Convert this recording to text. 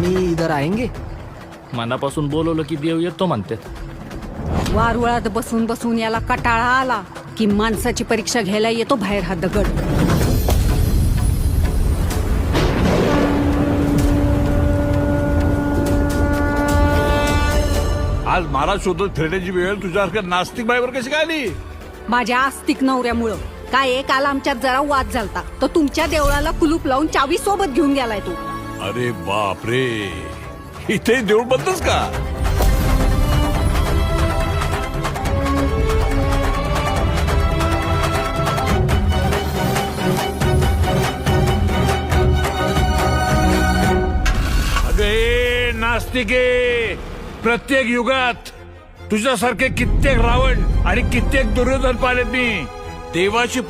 स्वामी इधर आएंगे? मनापासून बोलवलं की देव येतो म्हणतात. वारुळात बसून बसून याला कटाळा आला की माणसाची परीक्षा घ्यायला येतो बाहेर हा दगड. आज महाराज शोधत फिरण्याची वेळ तुझ्यासारख्या नास्तिक बाईवर कशी काय आली? माझ्या आस्तिक नवऱ्यामुळं. काय एक काल आमच्यात जरा वाद झालता, तो तुमच्या देवळाला कुलूप लावून चावी सोबत घेऊन गेलाय तू. अरे बाप रे, इथे देऊळ बंदच का? अगे नास्तिके, प्रत्येक युगात तुझ्यासारखे कित्येक रावण आणि कित्येक दुर्योधन पाहिलेत मी. देवाची